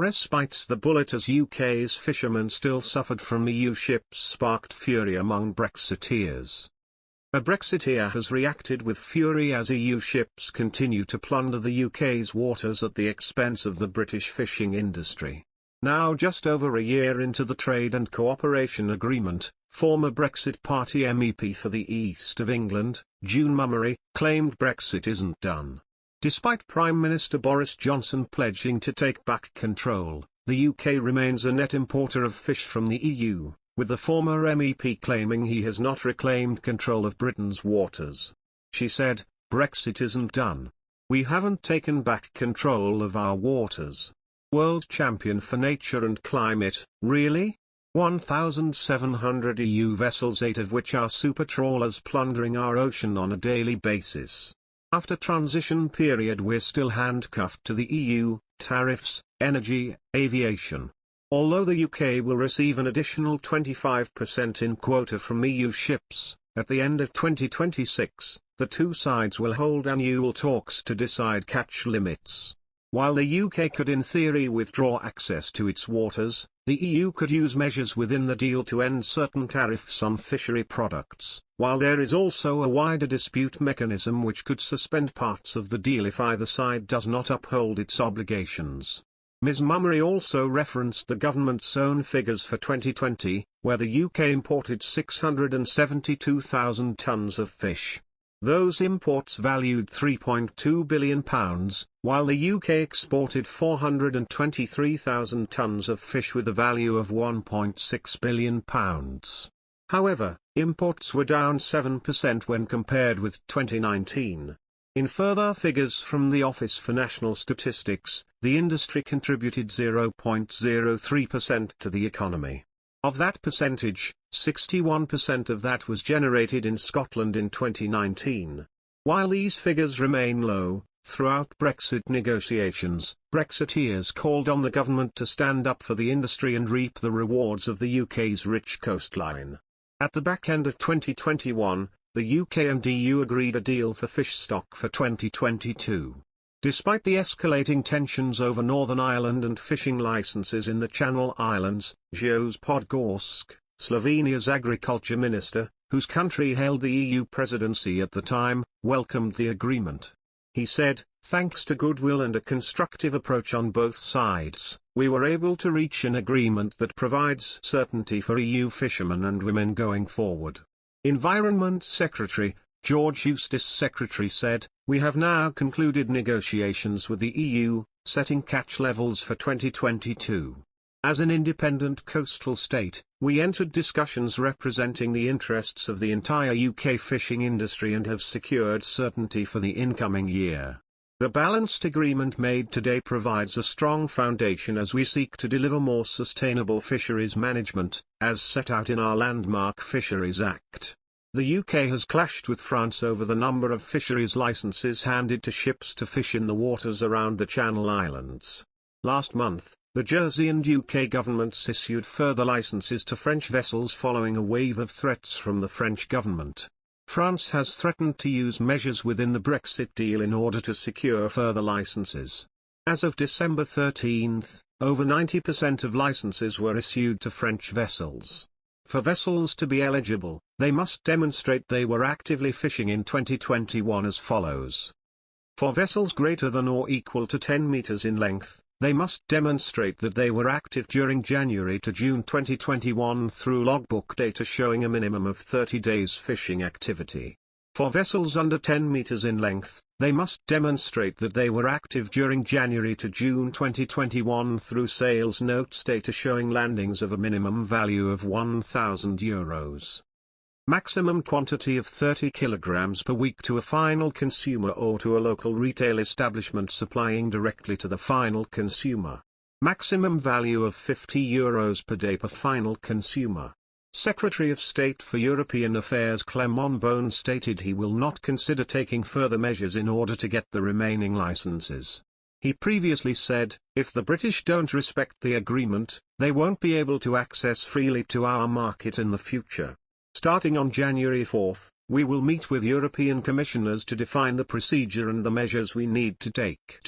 Boris bites the bullet as UK's fishermen still suffered from EU ships sparked fury among Brexiteers. A Brexiteer has reacted with fury as EU ships continue to plunder the UK's waters at the expense of the British fishing industry. Now just over a year into the trade and cooperation agreement, former Brexit Party MEP for the East of England, Mummery, claimed Brexit isn't done. Despite Prime Minister Boris Johnson pledging to take back control, the UK remains a net importer of fish from the EU, with the former MEP claiming he has not reclaimed control of Britain's waters. She said, "Brexit isn't done. We haven't taken back control of our waters. World champion for nature and climate, really? 1,700 EU vessels, 8 of which are super trawlers, plundering our ocean on a daily basis. After transition period we're still handcuffed to the EU, tariffs, energy, aviation. Although the UK will receive an additional 25% in quota from EU ships, at the end of 2026, the two sides will hold annual talks to decide catch limits. While the UK could in theory withdraw access to its waters, the EU could use measures within the deal to end certain tariffs on fishery products, while there is also a wider dispute mechanism which could suspend parts of the deal if either side does not uphold its obligations. Ms Mummery also referenced the government's own figures for 2020, where the UK imported 672,000 tonnes of fish. Those imports valued £3.2 billion, while the UK exported 423,000 tonnes of fish with a value of £1.6 billion. However, imports were down 7% when compared with 2019. In further figures from the Office for National Statistics, the industry contributed 0.03% to the economy. Of that percentage, 61% of that was generated in Scotland in 2019. While these figures remain low, throughout Brexit negotiations, Brexiteers called on the government to stand up for the industry and reap the rewards of the UK's rich coastline. At the back end of 2021, the UK and EU agreed a deal for fish stock for 2022. Despite the escalating tensions over Northern Ireland and fishing licenses in the Channel Islands, Grzegorz Podgorski, Slovenia's agriculture minister, whose country held the EU presidency at the time, welcomed the agreement. He said, "Thanks to goodwill and a constructive approach on both sides, we were able to reach an agreement that provides certainty for EU fishermen and women going forward." Environment Secretary, George Eustace Secretary said, "We have now concluded negotiations with the EU, setting catch levels for 2022. As an independent coastal state, we entered discussions representing the interests of the entire UK fishing industry and have secured certainty for the incoming year. The balanced agreement made today provides a strong foundation as we seek to deliver more sustainable fisheries management, as set out in our landmark Fisheries Act." The UK has clashed with France over the number of fisheries licenses handed to ships to fish in the waters around the Channel Islands. Last month, the Jersey and UK governments issued further licenses to French vessels following a wave of threats from the French government. France has threatened to use measures within the Brexit deal in order to secure further licenses. As of December 13, over 90% of licenses were issued to French vessels. For vessels to be eligible, they must demonstrate they were actively fishing in 2021 as follows. For vessels greater than or equal to 10 meters in length, they must demonstrate that they were active during January to June 2021 through logbook data showing a minimum of 30 days fishing activity. For vessels under 10 meters in length, they must demonstrate that they were active during January to June 2021 through sales notes data showing landings of a minimum value of €1,000. Maximum quantity of 30 kilograms per week to a final consumer or to a local retail establishment supplying directly to the final consumer. Maximum value of €50 per day per final consumer. Secretary of State for European Affairs Clement Beaune stated he will not consider taking further measures in order to get the remaining licenses. He previously said, "If the British don't respect the agreement, they won't be able to access freely to our market in the future. Starting on January 4, we will meet with European commissioners to define the procedure and the measures we need to take."